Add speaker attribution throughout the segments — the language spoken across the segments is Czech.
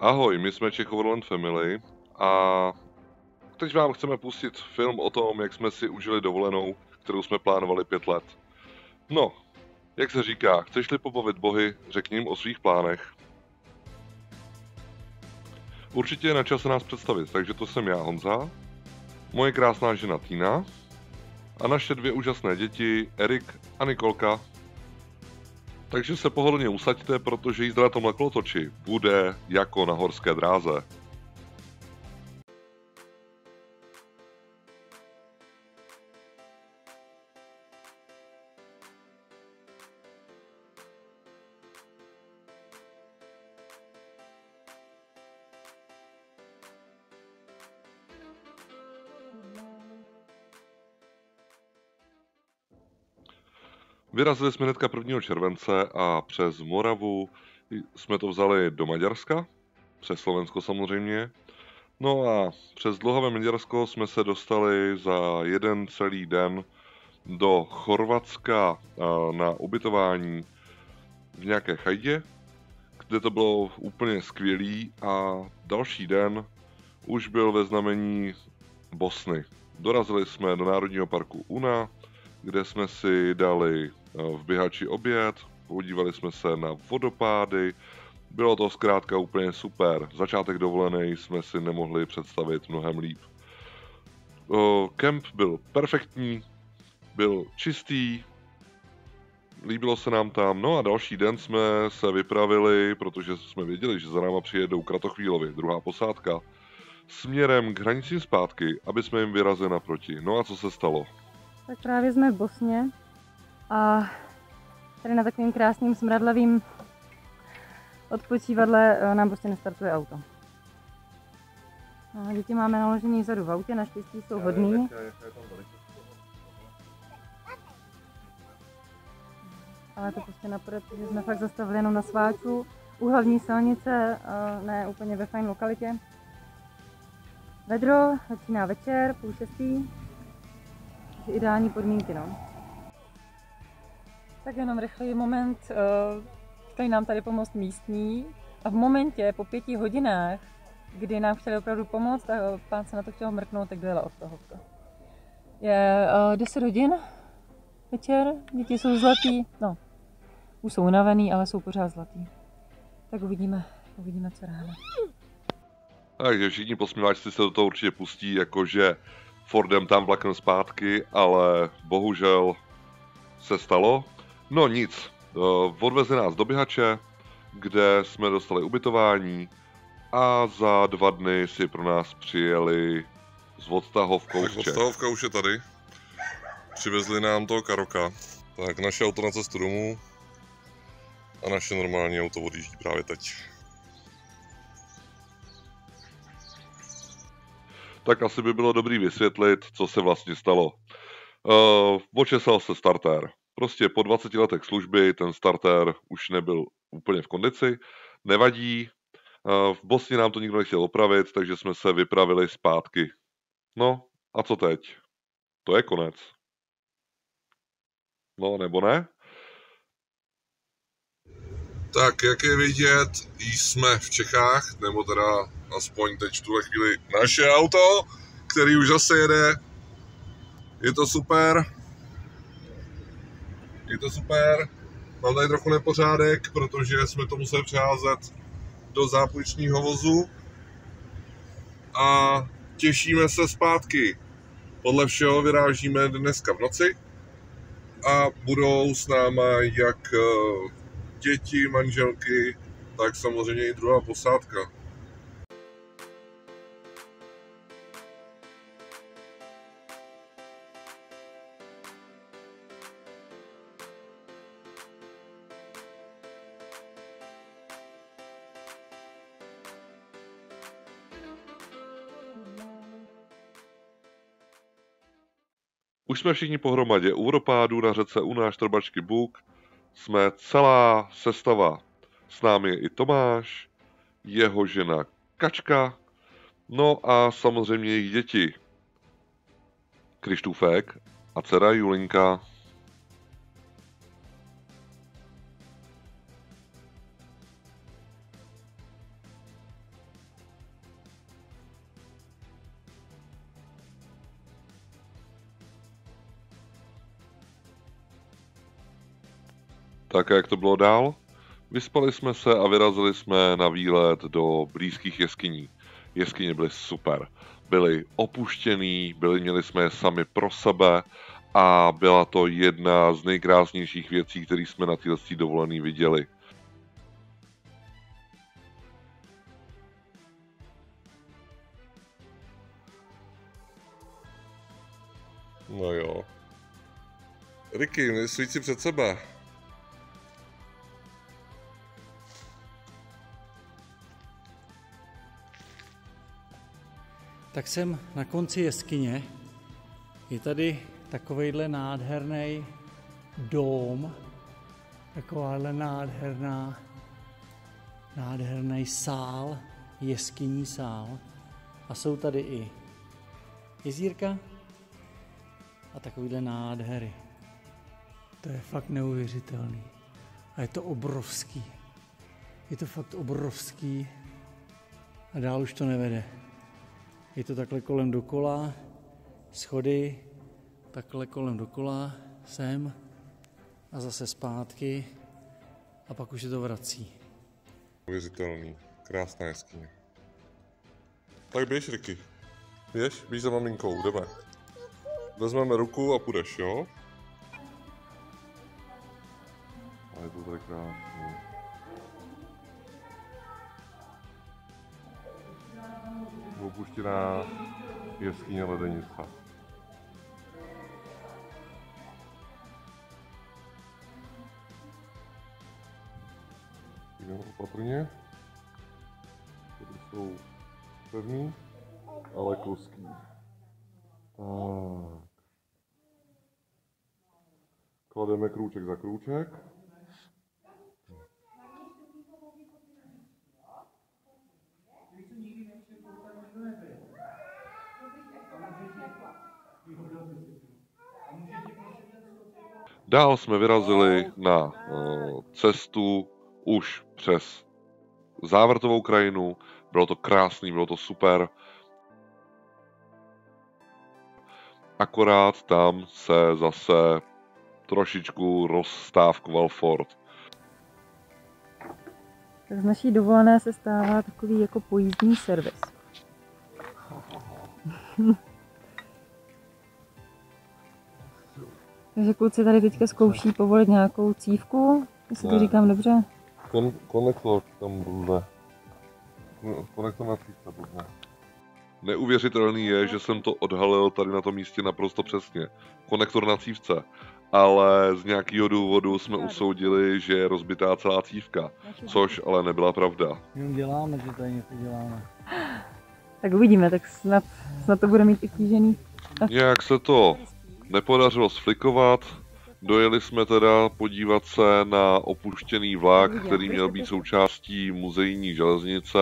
Speaker 1: Ahoj, my jsme Czech Overland Family a teď vám chceme pustit film o tom, jak jsme si užili dovolenou, kterou jsme plánovali 5 let. No, jak se říká, chceš-li pobavit bohy, řekni jim o svých plánech. Určitě je na čase nás představit, takže to jsem já, Honza, moje krásná žena Týna a naše 2 úžasné děti, Erik a Nikolka. Takže se pohodlně usaďte, protože jízda na tomhle kolotoči bude jako na horské dráze. Vyrazili jsme hnedka 1. července a přes Moravu jsme to vzali do Maďarska, přes Slovensko samozřejmě. No a přes dlouhavé Maďarsko jsme se dostali za jeden celý den do Chorvatska na ubytování v nějaké chajdě, kde to bylo úplně skvělý a další den už byl ve znamení Bosny. Dorazili jsme do Národního parku Una, kde jsme si dali v běhači oběd, podívali jsme se na vodopády, bylo to zkrátka úplně super. Začátek dovolené jsme si nemohli představit mnohem líp. Kemp byl perfektní, byl čistý, líbilo se nám tam, no a další den jsme se vypravili, protože jsme věděli, že za náma přijedou Kratochvílovi, druhá posádka, směrem k hranicím zpátky, aby jsme jim vyrazili naproti. No a co se stalo?
Speaker 2: Tak právě jsme v Bosně a tady na takovým krásným smradlavým odpočívadle nám prostě nestartuje auto. No, děti máme naložený vzadu v autě, naštěstí jsou hodný. Ale to prostě napůjde, protože jsme fakt zastavili jenom na sváčku u hlavní silnice, ne úplně ve fajn lokalitě. Vedro, začíná večer, 5:30. Ideální podmínky, no. Tak jenom rychlý moment, chtěli nám tady pomoct místní a v momentě po 5 hodinách, kdy nám chtěli opravdu pomoct a pán se na to chtěl mrknout, tak dojela odtahovka. Je 10 hodin večer, děti jsou zlatý, no, už jsou unavený, ale jsou pořád zlatý. Tak uvidíme co ráno.
Speaker 1: Takže všichni posmíváčci se do toho určitě pustí, jakože Fordem tam vlakem zpátky, ale bohužel se stalo. No nic, odvezli nás do běhače, kde jsme dostali ubytování a za 2 dny si pro nás přijeli s odtahovkou z Čech. Odtahovka už je tady. Přivezli nám toho Karoka. Tak naše auto na cestu domů a naše normální auto odjíždí právě teď. Tak asi by bylo dobrý vysvětlit, co se vlastně stalo. Očesal se startér. Prostě po 20 letech služby ten startér už nebyl úplně v kondici. Nevadí. V Bosně nám to nikdo nechtěl opravit, takže jsme se vypravili zpátky. No, a co teď? To je konec. No, nebo ne? Tak, jak je vidět, jsme v Čechách, nebo teda aspoň teď v tuhle chvíli naše auto, který už zase jede. Je to super. Mám tady trochu nepořádek, protože jsme to museli přeházet do zápůjčního vozu. A těšíme se zpátky. Podle všeho vyrážíme dneska v noci. A budou s náma jak děti, manželky, tak samozřejmě i druhá posádka. Už jsme všichni pohromadě u vodopádu na řece Una Štrbačky Buk. Jsme celá sestava. S námi je i Tomáš, jeho žena Kačka, no a samozřejmě jejich děti. Krištůfek a dcera Julinka. Tak jak to bylo dál? Vyspali jsme se a vyrazili jsme na výlet do blízkých jeskyní. Jeskyně byly super. Byly opuštěný, měli jsme je sami pro sebe a byla to jedna z nejkrásnějších věcí, které jsme na této dovolené viděli. No jo. Ricky, svít si před sebe.
Speaker 3: Tak jsem na konci jeskyně. Je tady takovejhle nádherný dóm, takováhle nádherný sál, jeskyní sál. A jsou tady i jezírka a takovýhle nádhery. To je fakt neuvěřitelný. A je to obrovský. Je to fakt obrovský. A dál už to nevede. Je to takhle kolem dokola, schody, takhle kolem dokola, sem a zase zpátky a pak už se to vrací.
Speaker 1: Neuvěřitelný, krásná jeskyně. Tak běž, Ricky. Běž za maminkou, jdeme. Vezmeme ruku a půjdeš, jo? A je to tak krásný. Opuštěná jeskyně Ledenice. Jdeme opatrně. Tady jsou pevný, ale kluský. Tak. Klademe krůček za krůček. Dál jsme vyrazili na cestu už přes závrtovou krajinu. Bylo to krásný, bylo to super. Akorát tam se zase trošičku rozstávkoval fort.
Speaker 2: Tak z naší dovolené se stává takový jako pojízdní servis. Takže kluci tady teďka zkouší povolit nějakou cívku, jestli to říkám dobře.
Speaker 1: Konektor tam bude. Konektor na cívce bude. Neuvěřitelný je, že jsem to odhalil tady na tom místě naprosto přesně. Konektor na cívce. Ale z nějakého důvodu jsme usoudili, že je rozbitá celá cívka. Což ale nebyla pravda.
Speaker 3: Jenom děláme, že tady něco děláme.
Speaker 2: Tak uvidíme, tak snad to bude mít i kýžený.
Speaker 1: Nějak se to nepodařilo sflikovat. Dojeli jsme teda podívat se na opuštěný vlak, který měl být součástí muzejní železnice,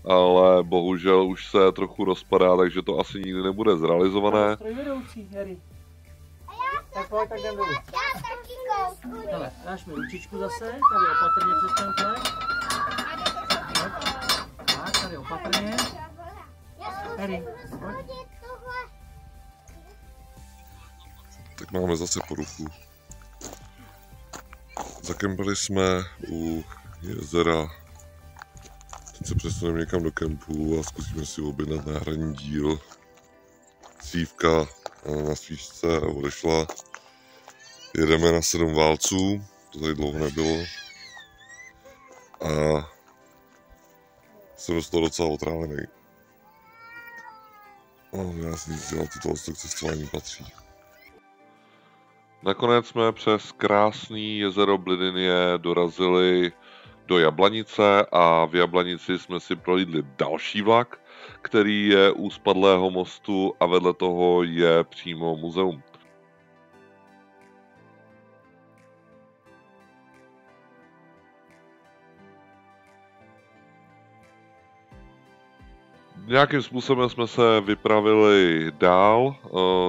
Speaker 1: ale bohužel už se trochu rozpadá, takže to asi nikdy nebude zrealizované.
Speaker 3: Strojvedoucí, Harry. Tak pojď, tak jdem dolů.
Speaker 4: Já taky kouknu.
Speaker 3: Hele, dáš mi ručičku zase, tady opatrně přes ten plek. Tak, tady opatrně. Harry, pojď.
Speaker 1: Tak máme zase poruchu. Zakempili jsme u jezera. Teď se přesuneme někam do kempu a zkusíme si objednat náhradní díl. Cívka na svíčce odešla. Jedeme na 7 válců, to tady dlouho nebylo. A jsem z toho docela otrávený. Já si nic dělat, to k cestování patří. Nakonec jsme přes krásný jezero Blidinie dorazili do Jablanice a v Jablanici jsme si projídli další vlak, který je u spadlého mostu a vedle toho je přímo muzeum. Nějakým způsobem jsme se vypravili dál.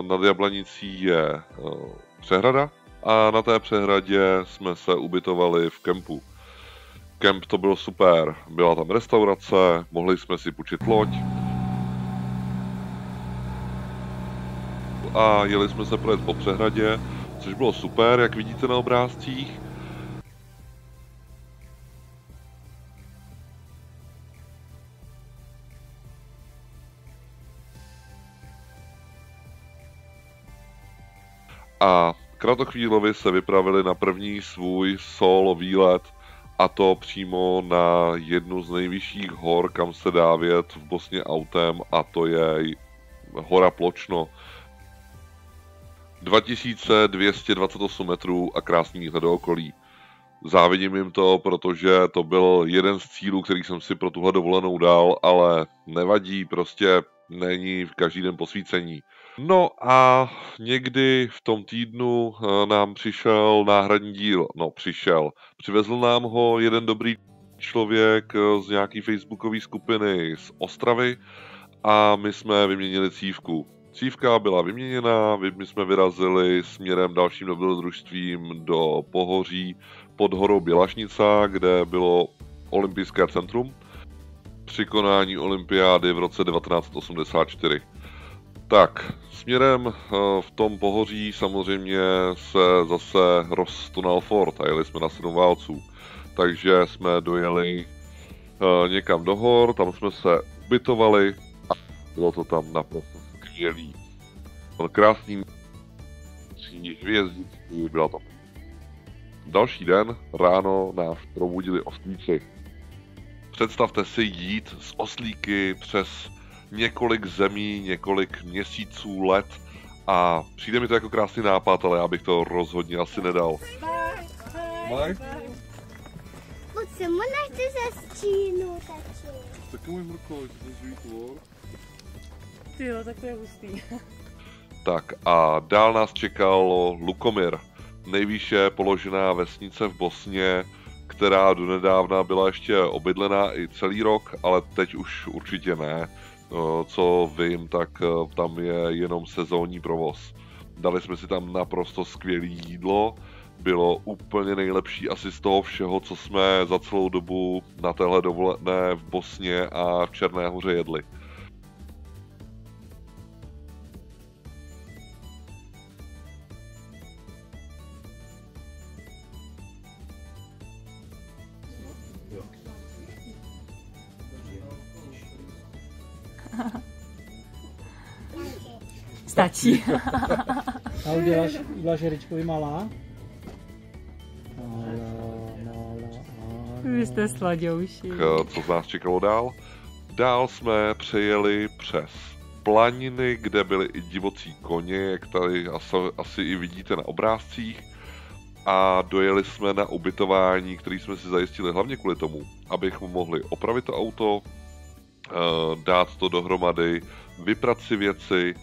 Speaker 1: Nad Jablanicí je přehrada a na té přehradě jsme se ubytovali v kempu. Kemp to bylo super, byla tam restaurace, mohli jsme si půjčit loď a jeli jsme se projet po přehradě, což bylo super, jak vidíte na obrázcích. a Kratochvílovi se vypravili na první svůj solo výlet, a to přímo na jednu z nejvyšších hor, kam se dá vjet v Bosně autem, a to je hora Pločno. 2228 metrů a krásný výhled do okolí. Závidím jim to, protože to byl jeden z cílů, který jsem si pro tuhle dovolenou dal, ale nevadí, prostě není v každý den posvícení. No a někdy v tom týdnu nám přišel náhradní díl. Přivezl nám ho jeden dobrý člověk z nějaký facebookové skupiny z Ostravy a my jsme vyměnili cívku. Cívka byla vyměněna, my jsme vyrazili směrem dalším dobrodružstvím do Pohoří pod horou Bělašnica, kde bylo olympijské centrum při konání olympiády v roce 1984. Tak, směrem v tom Pohoří samozřejmě se zase roztonal fort a jeli jsme na 7 válců. Takže jsme dojeli někam do hor, tam jsme se ubytovali a bylo to tam naprosto skvělý. Byl krásný hvězdičky, byla to. Další den ráno nás probudili oslíci. Představte si jít z oslíky přes několik zemí, několik měsíců, let a přijde mi to jako krásný nápad, ale já bych to rozhodně asi nedal.
Speaker 4: Pojď se mu nechci ze stínu, tači.
Speaker 1: Taky můj mrkoj, to je živý tvor.
Speaker 2: Tyjo, tak to je hustý.
Speaker 1: Tak a dál nás čekalo Lukomir, nejvýše položená vesnice v Bosně, která donedávna byla ještě obydlená i celý rok, ale teď už určitě ne. Co vím, tak tam je jenom sezónní provoz. Dali jsme si tam naprosto skvělé jídlo, bylo úplně nejlepší asi z toho všeho, co jsme za celou dobu na téhle dovolené v Bosně a v Černé Hoře jedli.
Speaker 2: Stačí.
Speaker 3: A uděláš Heričkovi malá?
Speaker 2: Vy jste sladěuši.
Speaker 1: Co z nás čekalo dál? Dál jsme přejeli přes planiny, kde byly i divocí koně, jak tady asi i vidíte na obrázcích. A dojeli jsme na ubytování, který jsme si zajistili hlavně kvůli tomu, abychom mohli opravit to auto, dát to dohromady, vyprat si věci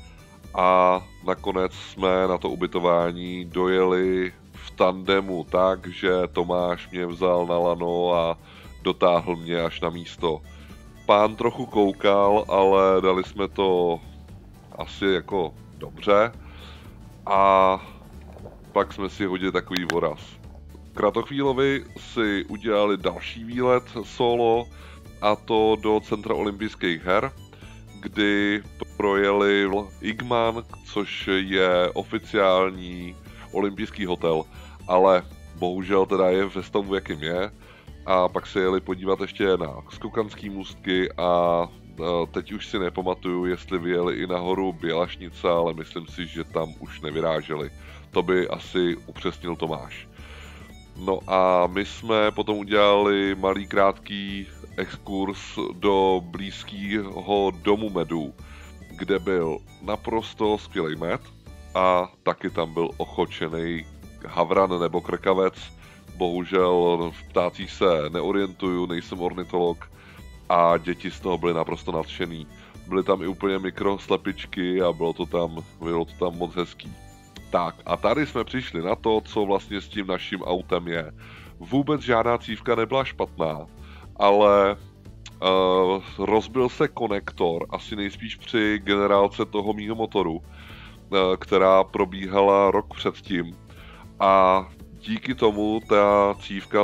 Speaker 1: a nakonec jsme na to ubytování dojeli v tandemu tak, že Tomáš mě vzal na lano a dotáhl mě až na místo. Pán trochu koukal, ale dali jsme to asi jako dobře a pak jsme si hodili takový voraz. Kratochvílovi si udělali další výlet solo, a to do centra olympijských her, kdy projeli Igman, což je oficiální olympijský hotel, ale bohužel teda je ve stavu, jakým je. A pak se jeli podívat ještě na Skokanský můstky a teď už si nepamatuju, jestli vyjeli i nahoru Bělašnice, ale myslím si, že tam už nevyráželi. To by asi upřesnil Tomáš. No a my jsme potom udělali malý krátký exkurs do blízkého domu medů, kde byl naprosto skvělý med a taky tam byl ochočený havran nebo krkavec. Bohužel v ptácích se neorientuju, nejsem ornitolog a děti z toho byly naprosto nadšený. Byly tam i úplně mikroslepičky a bylo to tam moc hezký. Tak a tady jsme přišli na to, co vlastně s tím naším autem je. Vůbec žádná cívka nebyla špatná, ale rozbil se konektor, asi nejspíš při generálce toho mýho motoru, která probíhala rok předtím. A díky tomu ta cívka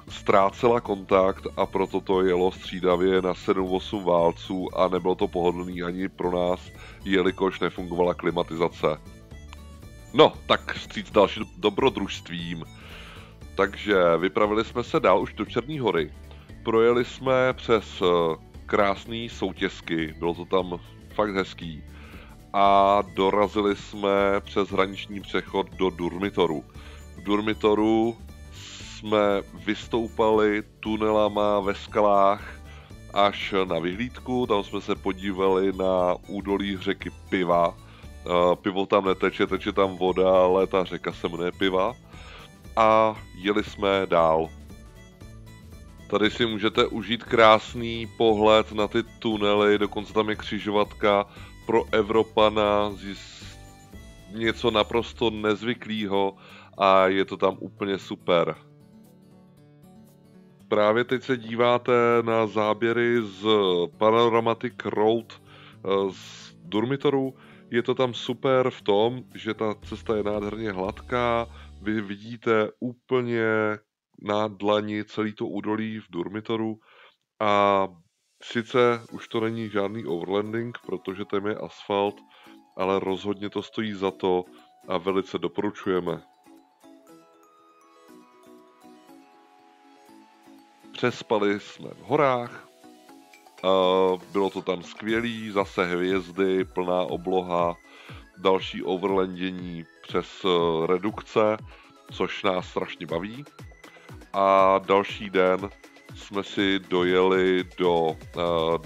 Speaker 1: ztrácela kontakt a proto to jelo střídavě na 7-8 válců a nebylo to pohodlný ani pro nás, jelikož nefungovala klimatizace. No, tak vstříc dalším dobrodružstvím. Takže vypravili jsme se dál už do Černé Hory. Projeli jsme přes krásné soutězky, bylo to tam fakt hezký. a dorazili jsme přes hraniční přechod do Durmitoru. V Durmitoru jsme vystoupali tunelama ve skalách až na vyhlídku, tam jsme se podívali na údolí řeky Piva. Pivo tam neteče, teče tam voda, ale ta řeka se jmenuje Piva. A jeli jsme dál. Tady si můžete užít krásný pohled na ty tunely, dokonce tam je křižovatka pro Evropana, něco naprosto nezvyklého a je to tam úplně super. Právě teď se díváte na záběry z Panoramatic Road z Durmitoru. Je to tam super v tom, že ta cesta je nádherně hladká, vy vidíte úplně na dlani celý to údolí v Durmitoru a sice už to není žádný overlanding, protože tam je asfalt, ale rozhodně to stojí za to a velice doporučujeme. Přespali jsme v horách, bylo to tam skvělý, zase hvězdy, plná obloha, další overlandění přes redukce, což nás strašně baví. A další den jsme si dojeli do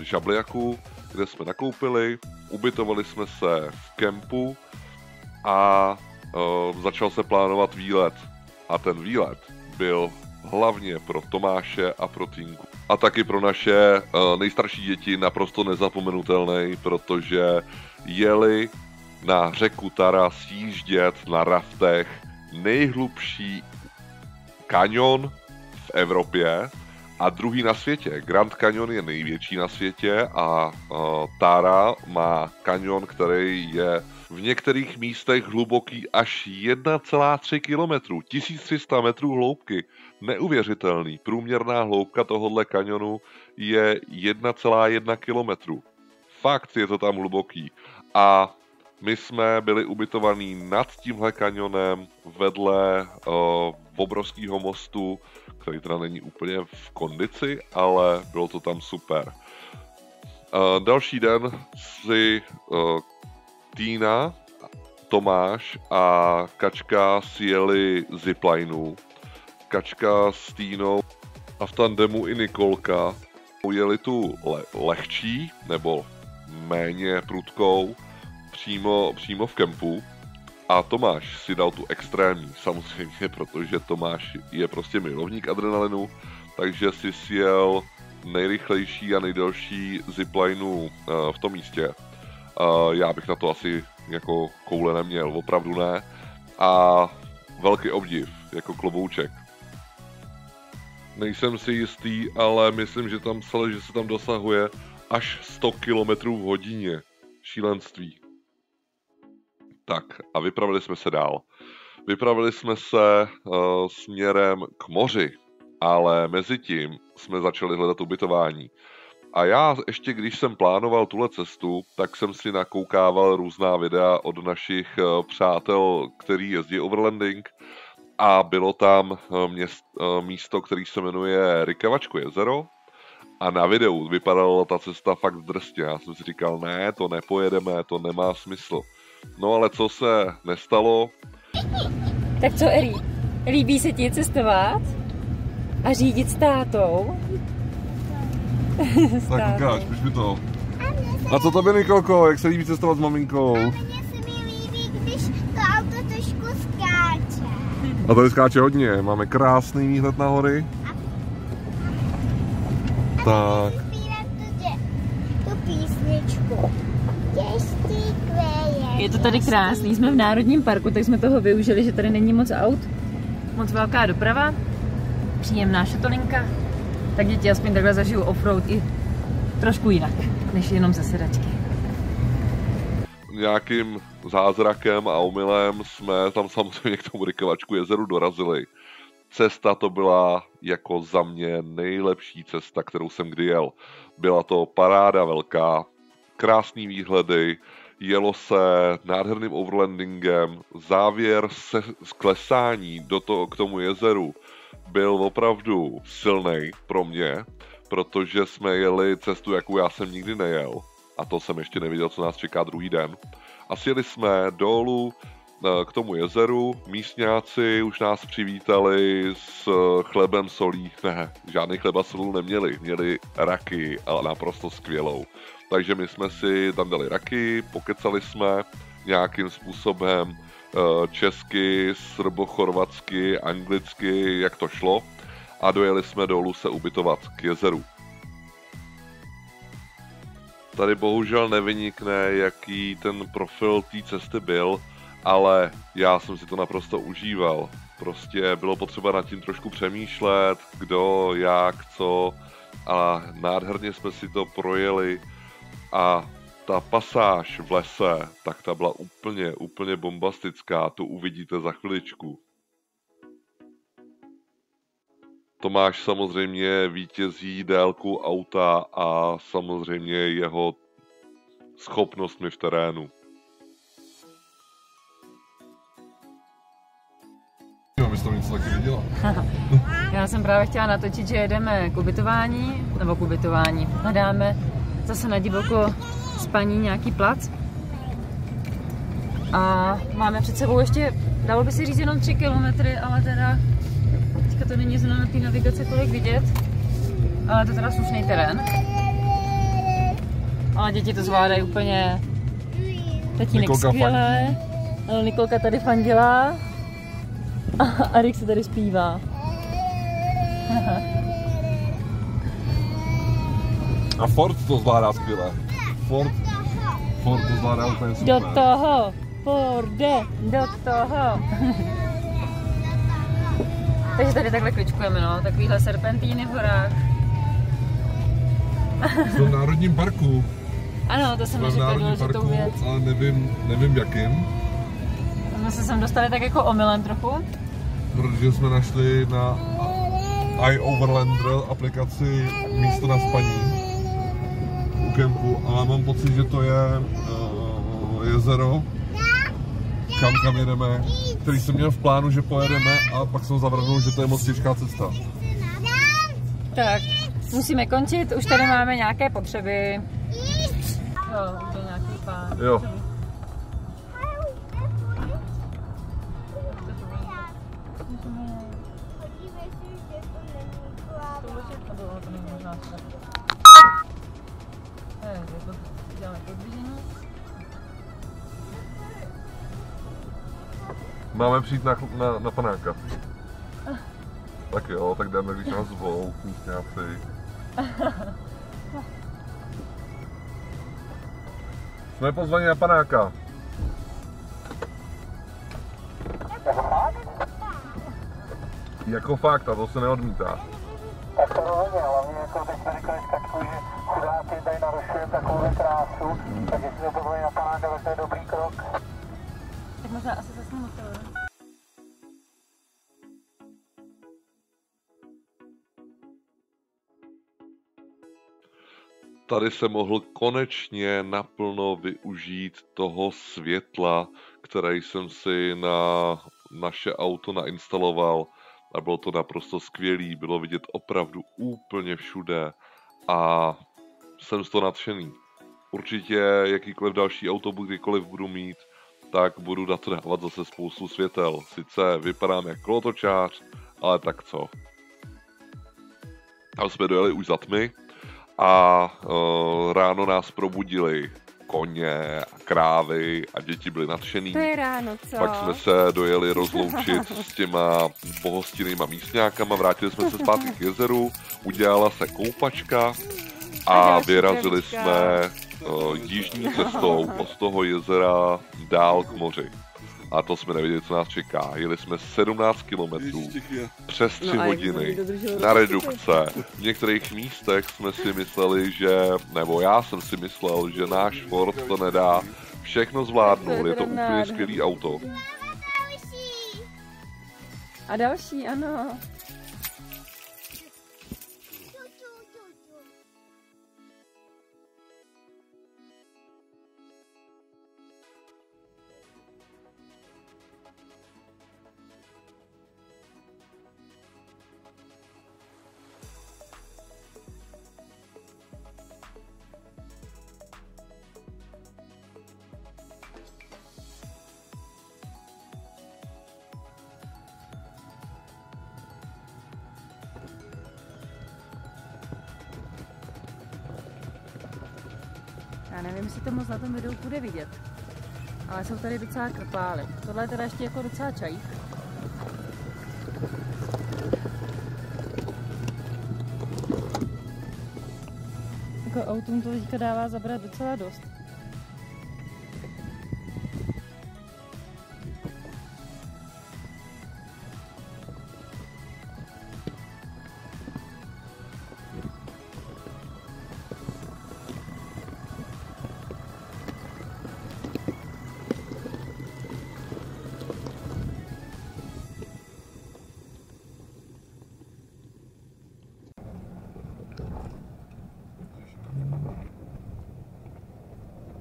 Speaker 1: Žabliaku, kde jsme nakoupili, ubytovali jsme se v kempu a začal se plánovat výlet. A ten výlet byl hlavně pro Tomáše a pro Tínku. A taky pro naše nejstarší děti naprosto nezapomenutelný, protože jeli na řeku Tara sjíždět na raftech nejhlubší kaňon v Evropě a druhý na světě. Grand Canyon je největší na světě a Tara má kaňon, který je v některých místech hluboký až 1,3 km, 1300 metrů hloubky. Neuvěřitelný. Průměrná hloubka tohohle kaňonu je 1,1 km. Fakt je to tam hluboký. A my jsme byli ubytovaní nad tímhle kanionem vedle obrovského mostu, který teda není úplně v kondici, ale bylo to tam super. Další den si Týna, Tomáš a Kačka si jeli ziplineu. Kačka s Týnou a v tandemu i Nikolka jeli tu lehčí nebo méně prudkou přímo v kempu a Tomáš si dal tu extrémní, samozřejmě, protože Tomáš je prostě milovník adrenalinu, takže si sjel nejrychlejší a nejdelší ziplineu v tom místě. Já bych na to asi jako koule neměl, opravdu ne. A velký obdiv, jako klobouček. Nejsem si jistý, ale myslím, že tam psali, že se tam dosahuje až 100 km v hodině. Šílenství. Tak a vypravili jsme se dál. Vypravili jsme se směrem k moři, ale mezi tím jsme začali hledat ubytování. A já ještě když jsem plánoval tuhle cestu, tak jsem si nakoukával různá videa od našich přátel, který jezdí overlanding a bylo tam místo, který se jmenuje Rykavačko jezero a na videu vypadala ta cesta fakt drsně. Já jsem si říkal, ne, to nepojedeme, to nemá smysl. No ale co se nestalo?
Speaker 2: Tak co, Eri? Líbí se ti cestovat a řídit s tátou?
Speaker 1: Tak ukáž, piš mi to. A co tobě, Nikolko, jak se líbí cestovat s maminkou?
Speaker 4: A mně se mi líbí, když to auto trošku skáče.
Speaker 1: A tady skáče hodně, máme krásný výhled na hory. Tak.
Speaker 4: Tu písničku.
Speaker 2: Je to tady krásný, jsme v Národním parku, tak jsme toho využili, že tady není moc aut, moc velká doprava, příjemná šatolinka, tak děti aspoň takhle zažijou offroad i trošku jinak, než jenom ze sedačky.
Speaker 1: Nějakým zázrakem a omylem jsme tam samozřejmě k tomu Rykavačku jezeru dorazili. Cesta to byla jako za mě nejlepší cesta, kterou jsem kdy jel. Byla to paráda velká, krásný výhledy, jelo se nádherným overlandingem, závěr z klesání k tomu jezeru byl opravdu silnej pro mě, protože jsme jeli cestu, jakou já jsem nikdy nejel. A to jsem ještě nevěděl, co nás čeká druhý den. A sjeli jsme dolů k tomu jezeru, místňáci už nás přivítali s chlebem solí, ne, žádný chleba solů neměli, měli raki, ale naprosto skvělou. Takže my jsme si tam dali raki, pokecali jsme nějakým způsobem česky, srbochorvatsky, anglicky, jak to šlo a dojeli jsme dolů se ubytovat k jezeru. Tady bohužel nevynikne, jaký ten profil té cesty byl, ale já jsem si to naprosto užíval. Prostě bylo potřeba nad tím trošku přemýšlet, kdo, jak, co a nádherně jsme si to projeli a ta pasáž v lese, tak ta byla úplně bombastická, to uvidíte za chviličku. Tomáš samozřejmě vítězí délku auta a samozřejmě jeho schopnostmi v terénu.
Speaker 5: Abys to něco taky viděla.
Speaker 2: Já jsem právě chtěla natočit, že jedeme k ubytování, nebo k ubytování. Hledáme zase na divoko spaní nějaký plac. A máme před sebou ještě, dalo by se říct, jenom 3 kilometry, ale teda teďka to není zrovna na té navigaci tolik vidět. Ale to je teda slušný terén. Ale děti to zvládají úplně. Tatínek skvěle. Nikolka tady fandila. A Rick se tady zpívá.
Speaker 5: A Ford to zvládá skvěle. Ford to zvládá úplně super.
Speaker 2: Do toho, Forde, do toho. Takže tady takhle kličkujeme, no, takovýhle serpentíny v horách.
Speaker 5: Jsme v národním parku.
Speaker 2: Ano, to jsem neřekla důležitou věc.
Speaker 5: Ale nevím jakým.
Speaker 2: My jsme sem dostali tak jako omylem trochu.
Speaker 5: Protože jsme našli na iOverlander aplikaci místo na spaní u kempu, ale mám pocit, že to je jezero, kam jedeme, který jsem měl v plánu, že pojedeme a pak jsem zavrhnul, že to je moc těžká cesta.
Speaker 2: Tak, musíme končit, už tady máme nějaké potřeby. Jo, už je nějaký pán.
Speaker 5: Jo. Máme přijít na panáka. Tak jo, tak jdeme, když nás zvou, místňáci. Jsme pozvaní na panáka. Jako fakt, a to se neodmítá.
Speaker 6: Tak to rozhodně, hlavně jako teď jsme říkali s Kačkou, že chudáci tady narušujeme takovou krásu, tak jestli to pozvaní na panáka, tak to je dobrý krok.
Speaker 2: Tak možná asi se s ním museli.
Speaker 1: Tady se mohl konečně naplno využít toho světla, které jsem si na naše auto nainstaloval a bylo to naprosto skvělý, bylo vidět opravdu úplně všude a jsem z toho nadšený. Určitě jakýkoliv další auto, kdykoliv budu mít, tak budu na to dávat zase spoustu světel. Sice vypadám jak kolotočář, ale tak co. Tam jsme dojeli už za tmy a ráno nás probudili koně a krávy a děti byly nadšený.
Speaker 2: To je ráno, co?
Speaker 1: Pak jsme se dojeli rozloučit s těma pohostinnýma místňákama, vrátili jsme se zpátky k jezeru, udělala se koupačka a vyrazili jsme jižní cestou od toho jezera dál k moři. A to jsme nevěděli, co nás čeká. Jeli jsme 17 kilometrů, přes 3 hodiny, na redukce. V některých místech jsme si mysleli, že, nebo já jsem si myslel, že náš Ford to nedá. Všechno zvládnul, je to úplně skvělý auto.
Speaker 2: A další, ano. Já nevím, jestli to moc na tom videu bude vidět, ale jsou tady docela krpály. Tohle je teda ještě jako docela čajík. Jako autům to teďka dává zabrat docela dost.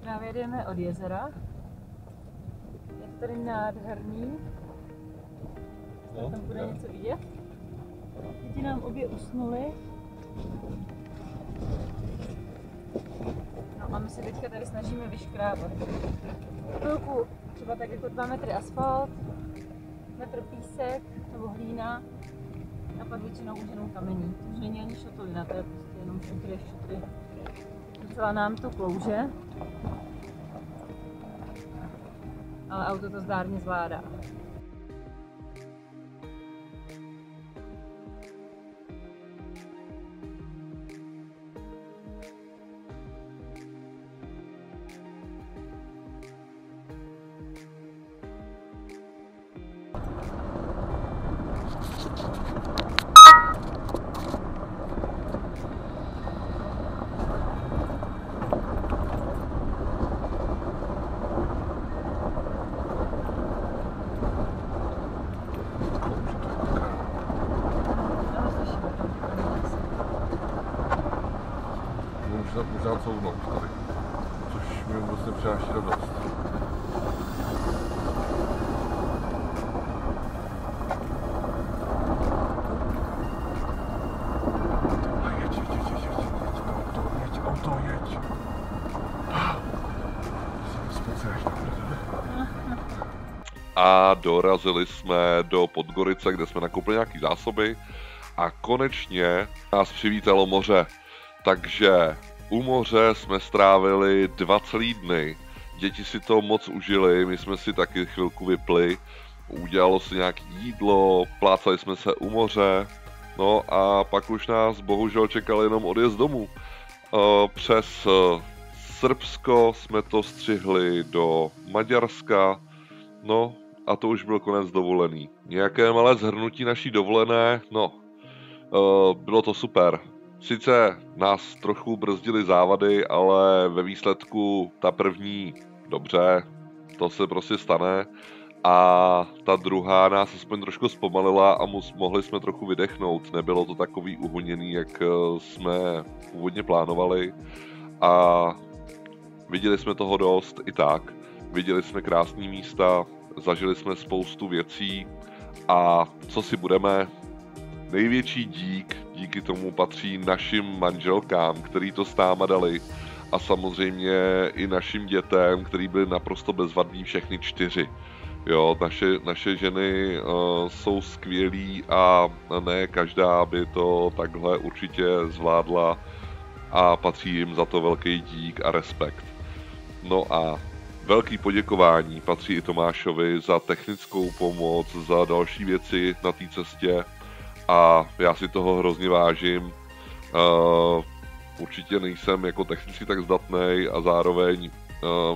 Speaker 2: Právě jdeme od jezera. Je to tady nádherný. Tam bude něco vidět. Děti nám obě usnuly. No a my se teďka tady snažíme vyškrábat. Chvilku třeba tak jako 2 metry asfalt, metr písek nebo hlína a pak většinou už jenom kamení. To už není ani šotolina, to je prostě jenom šutry. Docela nám to klouže, ale auto to zdárně zvládá.
Speaker 5: Možná couvnout tady, což mi vůbec nepřináší radost. Jeď, auto, jeď.
Speaker 1: A dorazili jsme do Podgorice, kde jsme nakoupili nějaký zásoby a konečně nás přivítalo moře. Takže u moře jsme strávili 2 celý dny. Děti si to moc užili, my jsme si taky chvilku vypli. Udělalo se nějaké jídlo, plácali jsme se u moře. No a pak už nás bohužel čekal jenom odjezd domů. Přes Srbsko jsme to střihli do Maďarska. No a to už byl konec dovolený. Nějaké malé shrnutí naší dovolené, no, bylo to super. Sice nás trochu brzdily závady, ale ve výsledku ta první, dobře, to se prostě stane. A ta druhá nás aspoň trošku zpomalila a mohli jsme trochu vydechnout. Nebylo to takový uhoněný, jak jsme původně plánovali. A viděli jsme toho dost i tak. Viděli jsme krásné místa, zažili jsme spoustu věcí a co si budeme, největší díky tomu patří našim manželkám, který to s náma dali a samozřejmě i našim dětem, který byli naprosto bezvadní všechny 4. Jo, naše ženy jsou skvělí a ne každá by to takhle určitě zvládla a patří jim za to velký dík a respekt. No a velký poděkování patří i Tomášovi za technickou pomoc, za další věci na té cestě a já si toho hrozně vážím. Určitě nejsem jako technicky tak zdatnej a zároveň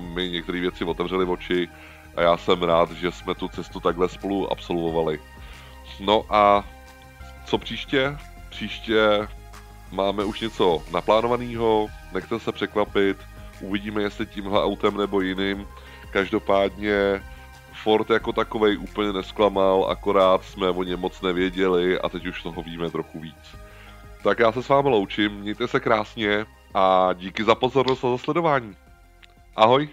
Speaker 1: mi některé věci otevřely oči a já jsem rád, že jsme tu cestu takhle spolu absolvovali. No a co příště? Příště máme už něco naplánovaného, nechte se překvapit, uvidíme, jestli tímhle autem nebo jiným. Každopádně Ford jako takovej úplně nesklamal, akorát jsme o něm moc nevěděli a teď už toho víme trochu víc. Tak já se s vámi loučím, mějte se krásně a díky za pozornost a za sledování. Ahoj!